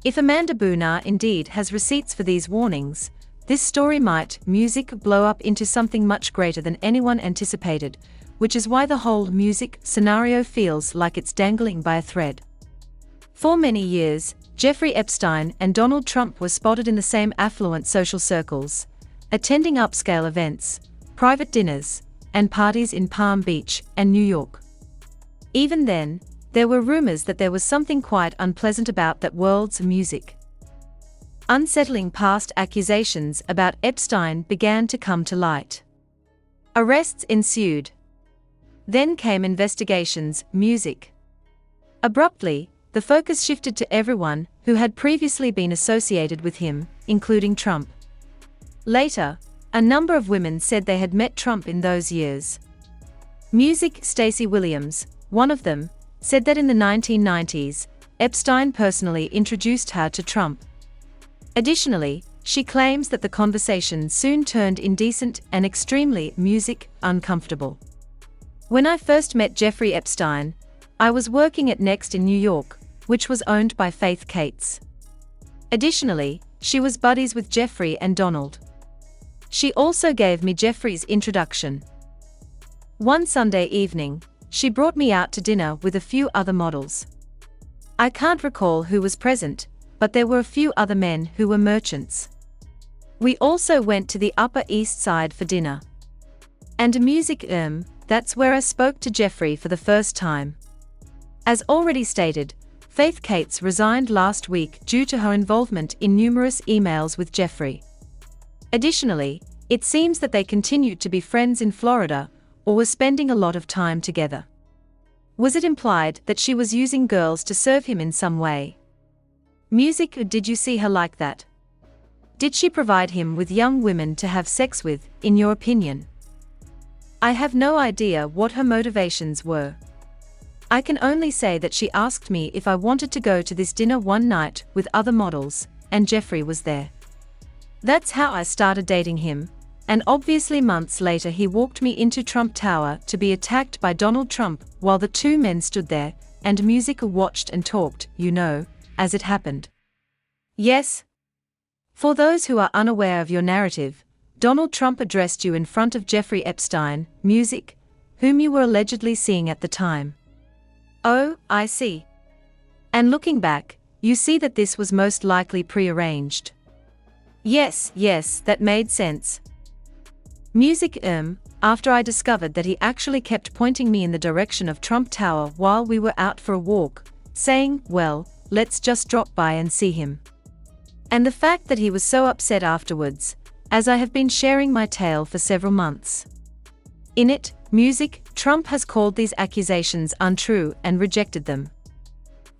If Amanda Bunar indeed has receipts for these warnings, this story might music blow up into something much greater than anyone anticipated, which is why the whole music scenario feels like it's dangling by a thread. For many years, Jeffrey Epstein and Donald Trump were spotted in the same affluent social circles, attending upscale events, private dinners, and parties in Palm Beach and New York. Even then, there were rumors that there was something quite unpleasant about that world's music. Unsettling past accusations about Epstein began to come to light. Arrests ensued. Then came investigations, music. Abruptly, the focus shifted to everyone who had previously been associated with him, including Trump. Later, a number of women said they had met Trump in those years. Music Stacey Williams, one of them, said that in the 1990s, Epstein personally introduced her to Trump. Additionally, she claims that the conversation soon turned indecent and extremely music uncomfortable. When I first met Jeffrey Epstein, I was working at Next in New York, which was owned by Faith Cates. Additionally, she was buddies with Jeffrey and Donald. She also gave me Jeffrey's introduction. One Sunday evening, she brought me out to dinner with a few other models. I can't recall who was present, but there were a few other men who were merchants. We also went to the Upper East Side for dinner. And music that's where I spoke to Jeffrey for the first time. As already stated, Faith Cates resigned last week due to her involvement in numerous emails with Jeffrey. Additionally, it seems that they continued to be friends in Florida, or were spending a lot of time together. Was it implied that she was using girls to serve him in some way? Music, did you see her like that? Did she provide him with young women to have sex with, in your opinion? I have no idea what her motivations were. I can only say that she asked me if I wanted to go to this dinner one night with other models, and Jeffrey was there. That's how I started dating him, and obviously months later he walked me into Trump Tower to be attacked by Donald Trump while the two men stood there, and Music watched and talked, as it happened. Yes. For those who are unaware of your narrative, Donald Trump addressed you in front of Jeffrey Epstein, Music, whom you were allegedly seeing at the time. Oh, I see. And looking back, you see that this was most likely prearranged. Yes, that made sense. Music, after I discovered that he actually kept pointing me in the direction of Trump Tower while we were out for a walk, saying, well, let's just drop by and see him. And the fact that he was so upset afterwards, as I have been sharing my tale for several months. In it, Music, Trump has called these accusations untrue and rejected them.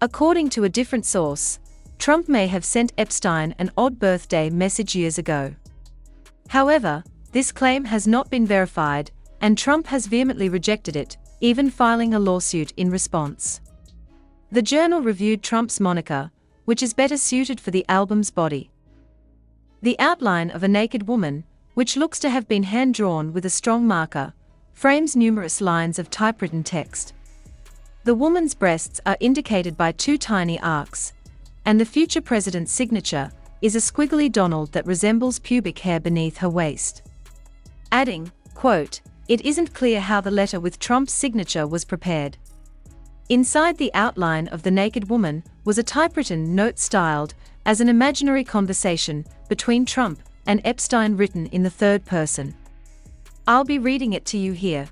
According to a different source, Trump may have sent Epstein an odd birthday message years ago. However, this claim has not been verified, and Trump has vehemently rejected it, even filing a lawsuit in response. The Journal reviewed Trump's moniker, which is better suited for the album's body. The outline of a naked woman, which looks to have been hand-drawn with a strong marker, frames numerous lines of typewritten text. The woman's breasts are indicated by two tiny arcs, and the future president's signature is a squiggly Donald that resembles pubic hair beneath her waist. Adding, quote, it isn't clear how the letter with Trump's signature was prepared. Inside the outline of the naked woman was a typewritten note styled as an imaginary conversation between Trump and Epstein written in the third person. I'll be reading it to you here.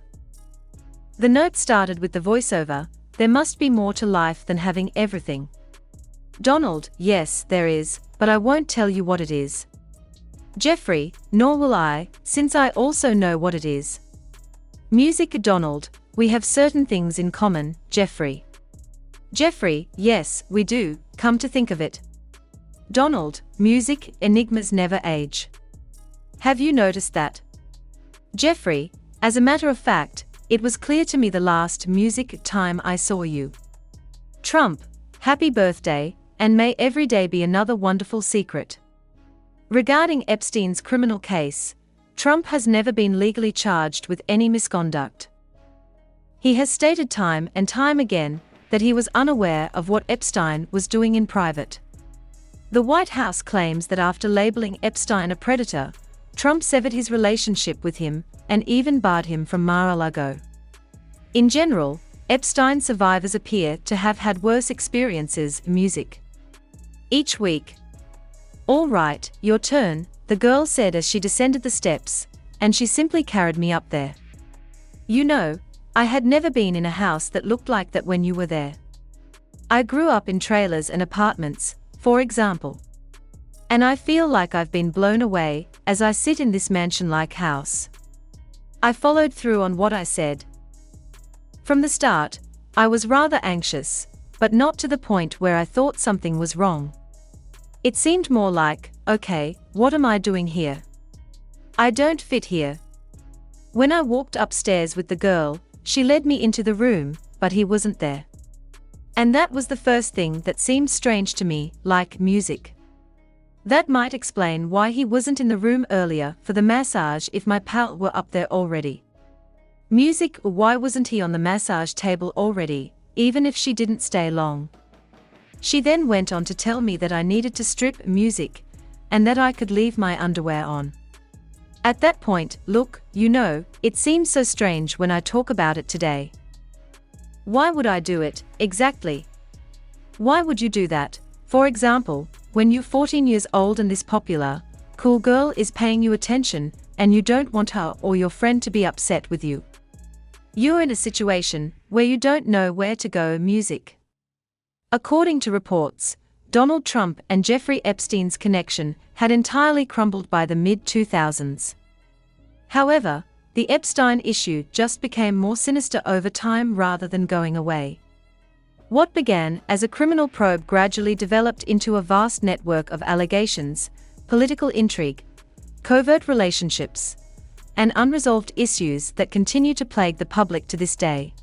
The note started with the voiceover, there must be more to life than having everything. Donald, yes, there is, but I won't tell you what it is. Jeffrey, nor will I, since I also know what it is. Music, Donald, we have certain things in common, Jeffrey. Jeffrey, yes, we do, come to think of it. Donald, Music, enigmas never age. Have you noticed that? Jeffrey, as a matter of fact, it was clear to me the last Music time I saw you. Trump, happy birthday, and may every day be another wonderful secret. Regarding Epstein's criminal case, Trump has never been legally charged with any misconduct. He has stated time and time again that he was unaware of what Epstein was doing in private. The White House claims that after labeling Epstein a predator, Trump severed his relationship with him and even barred him from Mar-a-Lago. In general, Epstein survivors appear to have had worse experiences, Music. Each week. All right, your turn, the girl said as she descended the steps, and she simply carried me up there. I had never been in a house that looked like that when you were there. I grew up in trailers and apartments, for example. And I feel like I've been blown away as I sit in this mansion-like house. I followed through on what I said. From the start, I was rather anxious, but not to the point where I thought something was wrong. It seemed more like, okay, what am I doing here? I don't fit here. When I walked upstairs with the girl, she led me into the room, but he wasn't there. And that was the first thing that seemed strange to me, like Music. That might explain why he wasn't in the room earlier for the massage if my pal were up there already. Music, why wasn't he on the massage table already, even if she didn't stay long? She then went on to tell me that I needed to strip, Music, and that I could leave my underwear on. At that point, look, it seems so strange when I talk about it today. Why would I do it, exactly? Why would you do that? For example, when you're 14 years old and this popular, cool girl is paying you attention, and you don't want her or your friend to be upset with you. You're in a situation where you don't know where to go, Music. According to reports, Donald Trump and Jeffrey Epstein's connection had entirely crumbled by the mid-2000s. However, the Epstein issue just became more sinister over time rather than going away. What began as a criminal probe gradually developed into a vast network of allegations, political intrigue, covert relationships, and unresolved issues that continue to plague the public to this day.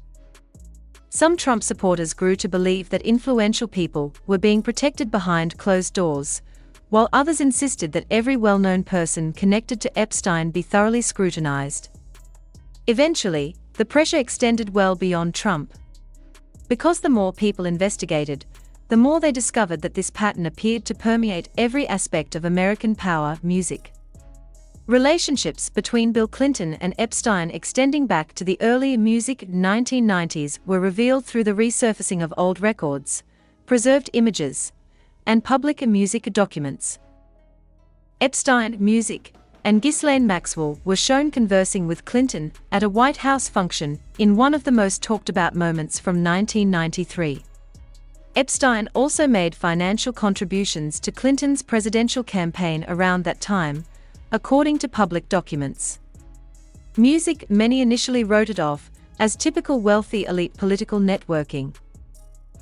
Some Trump supporters grew to believe that influential people were being protected behind closed doors, while others insisted that every well-known person connected to Epstein be thoroughly scrutinized. Eventually, the pressure extended well beyond Trump. Because the more people investigated, the more they discovered that this pattern appeared to permeate every aspect of American power music. Relationships between Bill Clinton and Epstein extending back to the early music 1990s were revealed through the resurfacing of old records, preserved images, and public music documents. Epstein, music, and Ghislaine Maxwell were shown conversing with Clinton at a White House function in one of the most talked-about moments from 1993. Epstein also made financial contributions to Clinton's presidential campaign around that time, according to public documents. Music, many initially wrote it off as typical wealthy elite political networking.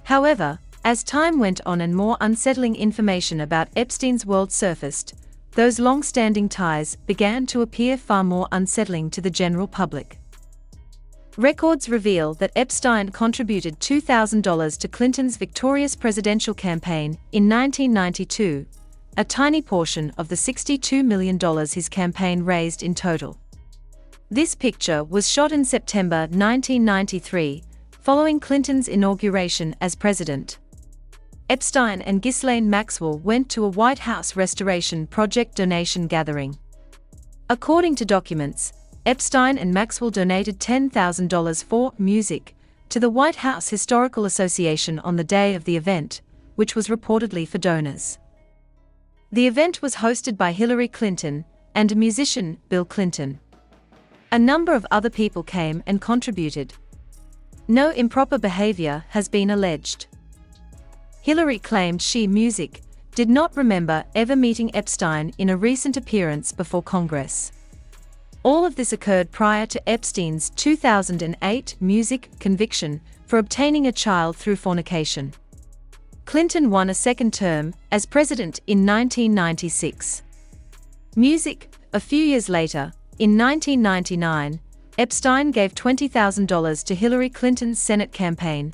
However, as time went on and more unsettling information about Epstein's world surfaced, those long-standing ties began to appear far more unsettling to the general public. Records reveal that Epstein contributed $2,000 to Clinton's victorious presidential campaign in 1992, a tiny portion of the $62 million his campaign raised in total. This picture was shot in September 1993, following Clinton's inauguration as president. Epstein and Ghislaine Maxwell went to a White House Restoration Project donation gathering. According to documents, Epstein and Maxwell donated $10,000 for music to the White House Historical Association on the day of the event, which was reportedly for donors. The event was hosted by Hillary Clinton and musician Bill Clinton. A number of other people came and contributed. No improper behavior has been alleged. Hillary claimed she, music, did not remember ever meeting Epstein in a recent appearance before Congress. All of this occurred prior to Epstein's 2008 music conviction for obtaining a child through fornication. Clinton won a second term as president in 1996. Music, a few years later, in 1999, Epstein gave $20,000 to Hillary Clinton's Senate campaign,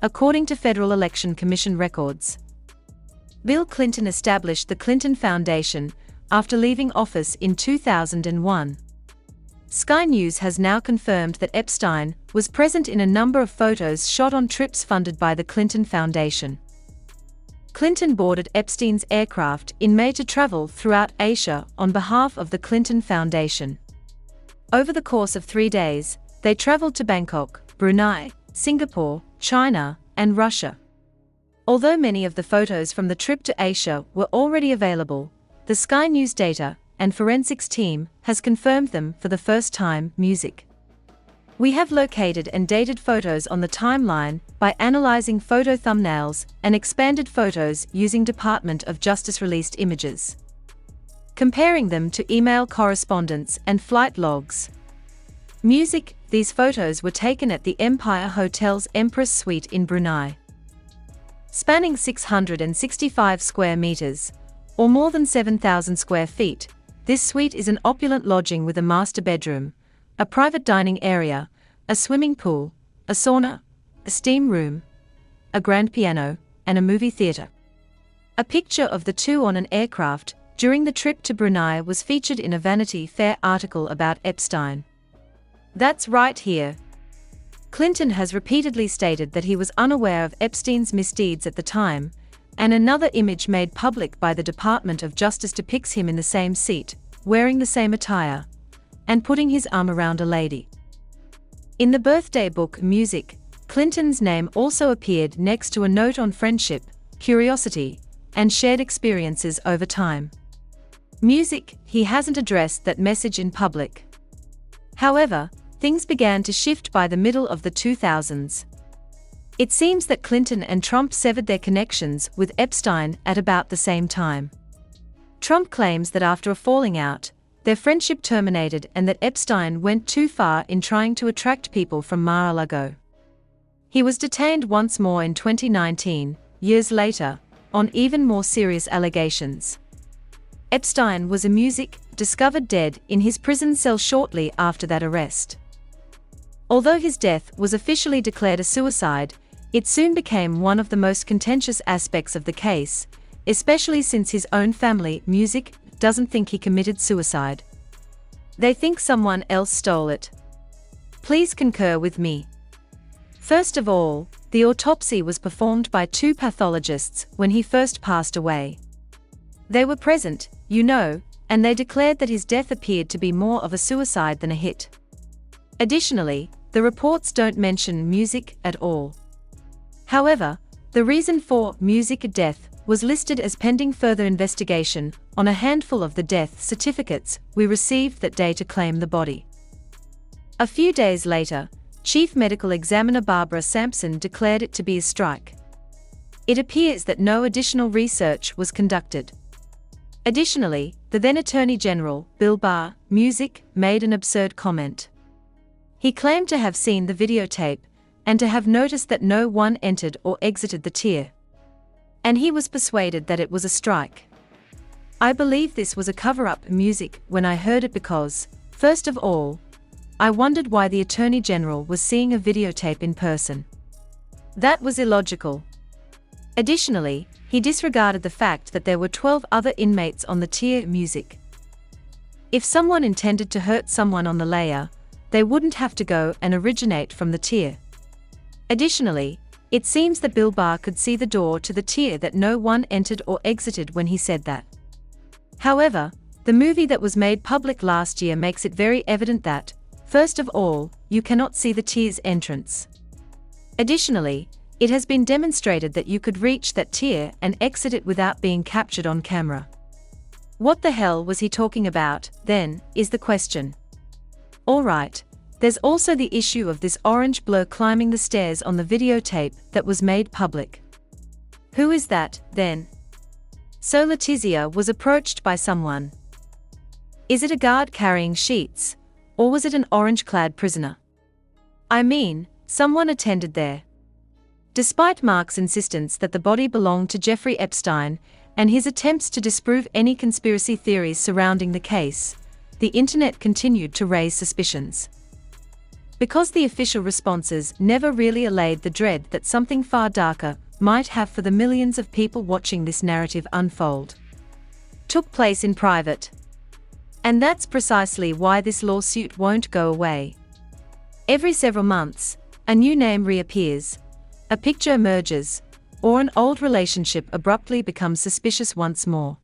according to Federal Election Commission records. Bill Clinton established the Clinton Foundation after leaving office in 2001. Sky News has now confirmed that Epstein was present in a number of photos shot on trips funded by the Clinton Foundation. Clinton boarded Epstein's aircraft in May to travel throughout Asia on behalf of the Clinton Foundation. Over the course of 3 days, they traveled to Bangkok, Brunei, Singapore, China, and Russia. Although many of the photos from the trip to Asia were already available, the Sky News data and forensics team has confirmed them for the first time. Music. We have located and dated photos on the timeline by analyzing photo thumbnails and expanded photos using Department of Justice released images, comparing them to email correspondence and flight logs. Music. These photos were taken at the Empire Hotel's Empress Suite in Brunei. Spanning 665 square meters, or more than 7,000 square feet, this suite is an opulent lodging with a master bedroom, a private dining area, a swimming pool, a sauna, a steam room, a grand piano, and a movie theater. A picture of the two on an aircraft during the trip to Brunei was featured in a Vanity Fair article about Epstein. That's right here. Clinton has repeatedly stated that he was unaware of Epstein's misdeeds at the time, and another image made public by the Department of Justice depicts him in the same seat, wearing the same attire, and putting his arm around a lady. In the birthday book Music, Clinton's name also appeared next to a note on friendship, curiosity, and shared experiences over time. Music, he hasn't addressed that message in public. However, things began to shift by the middle of the 2000s. It seems that Clinton and Trump severed their connections with Epstein at about the same time. Trump claims that after a falling out, their friendship terminated and that Epstein went too far in trying to attract people from Mar-a-Lago. He was detained once more in 2019, years later, on even more serious allegations. Epstein was a music, discovered dead in his prison cell shortly after that arrest. Although his death was officially declared a suicide, it soon became one of the most contentious aspects of the case, especially since his own family, music, doesn't think he committed suicide. They think someone else stole it. Please concur with me. First of all, the autopsy was performed by two pathologists when he first passed away. They were present, and they declared that his death appeared to be more of a suicide than a hit. Additionally, the reports don't mention music at all. However, the reason for music death was listed as pending further investigation on a handful of the death certificates we received that day to claim the body. A few days later, Chief Medical Examiner Barbara Sampson declared it to be a strike. It appears that no additional research was conducted. Additionally, the then Attorney General, Bill Barr, music, made an absurd comment. He claimed to have seen the videotape and to have noticed that no one entered or exited the tier. And he was persuaded that it was a strike. I believe this was a cover-up music when I heard it because, first of all, I wondered why the Attorney General was seeing a videotape in person. That was illogical. Additionally, he disregarded the fact that there were 12 other inmates on the tier music. If someone intended to hurt someone on the layer, they wouldn't have to go and originate from the tier. Additionally, it seems that Bill Barr could see the door to the tier that no one entered or exited when he said that. However, the movie that was made public last year makes it very evident that, first of all, you cannot see the tier's entrance. Additionally, it has been demonstrated that you could reach that tier and exit it without being captured on camera. What the hell was he talking about, then, is the question. Alright, there's also the issue of this orange blur climbing the stairs on the videotape that was made public. Who is that, then? So Letizia was approached by someone. Is it a guard carrying sheets, or was it an orange-clad prisoner? I mean, someone attended there. Despite Mark's insistence that the body belonged to Jeffrey Epstein, and his attempts to disprove any conspiracy theories surrounding the case, the internet continued to raise suspicions. Because the official responses never really allayed the dread that something far darker might have for the millions of people watching this narrative unfold. Took place in private. And that's precisely why this lawsuit won't go away. Every several months, a new name reappears, a picture emerges, or an old relationship abruptly becomes suspicious once more.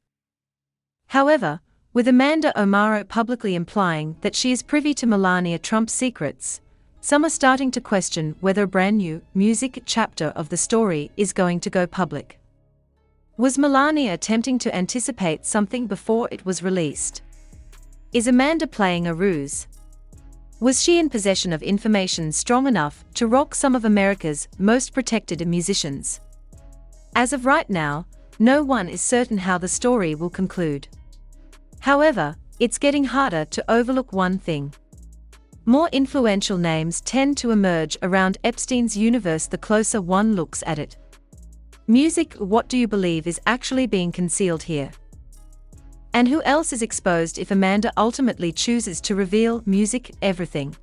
However, with Amanda Ungaro publicly implying that she is privy to Melania Trump's secrets, some are starting to question whether a brand new music chapter of the story is going to go public. Was Melania attempting to anticipate something before it was released? Is Amanda playing a ruse? Was she in possession of information strong enough to rock some of America's most protected musicians? As of right now, no one is certain how the story will conclude. However, it's getting harder to overlook one thing. More influential names tend to emerge around Epstein's universe the closer one looks at it. Music, what do you believe is actually being concealed here? And who else is exposed if Amanda ultimately chooses to reveal music, everything?